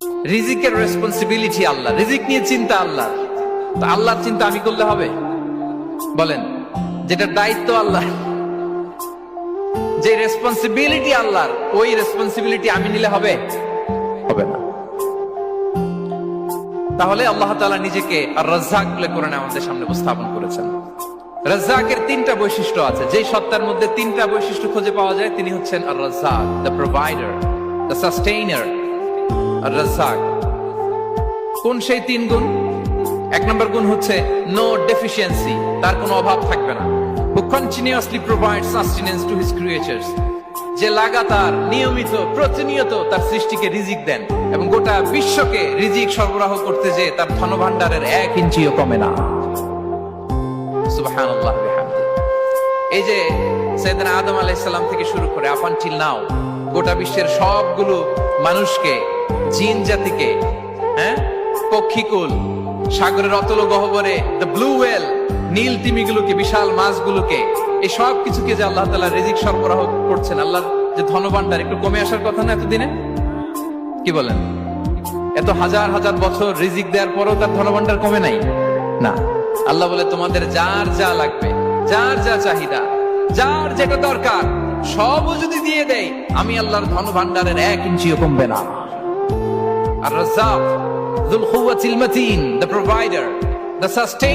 রিজিকের রেসপন্সিবিলিটি আল্লাহ, রিজিক নিয়ে চিন্তা আল্লাহ। তো আল্লাহর চিন্তা আমি করলে হবে? বলেন, যেটার দায়িত্ব আল্লাহ, যে রেসপন্সিবিলিটি আল্লাহর, ওই রেসপন্সিবিলিটি আমি নিলে হবে? হবে না। তাহলে আল্লাহ তাআলা নিজেকে আর রাজ্জাক বলে কোরআনে আমাদের সামনে উপস্থাপন করেছেন। রাজ্জাকের তিনটা বৈশিষ্ট্য আছে, যেই সত্তার মধ্যে তিনটা বৈশিষ্ট্য খুঁজে পাওয়া যায় তিনি হচ্ছেন আর রাজ্জাক, দ্য প্রোভাইডার, দ্য সাস্টেইনার। আর রাজ্জাক কোন সেই তিন গুণ? এক নম্বর গুণ হচ্ছে নো ডেফিসিয়েন্সি, তার কোনো অভাব থাকবে না। who continuously provides sustenance to his creatures, যে লাগাতার নিয়মিত প্রতিনিয়ত তার সৃষ্টিকে রিজিক দেন এবং গোটা বিশ্বকে রিজিক সরবরাহ করতে যে তার ধনভাণ্ডারের 1 ইঞ্চিও কমে না। সুবহানাল্লাহ বিহামদি। এই যে সাইয়েদনা আদম আলাইহিস সালাম থেকে শুরু করে আপ আনটিল নাও গোটা বিশ্বের সবগুলো মানুষকে, জিন জাতিকে, পক্ষীকুল, সাগরের অতল গহ্বরে দ্য ব্লু ওয়েল, নীল তিমিগুলোকে, বিশাল মাছগুলোকে, এই সব কিছুকে যে আল্লাহ তাআলা রিজিক সরবরাহ করছেন, আল্লাহর যে ধনভাণ্ডার একটু কমে আসার কথা না এতদিনে? কি বলেন? এত হাজার হাজার বছর রিজিক দেওয়ার পরেও তার ধনভাণ্ডার কমে নাই? না। আল্লাহ বলে তোমাদের যার যা লাগবে, যার যা চাহিদা, যার যেটা দরকার সবও যদি দিয়ে দেয়, আমি আল্লাহর ধনভাণ্ডারের 1 ইঞ্চিও কমবে না। আর Razzak, যুল কুওয়াতিল মাতিন, the provider, the sustainer.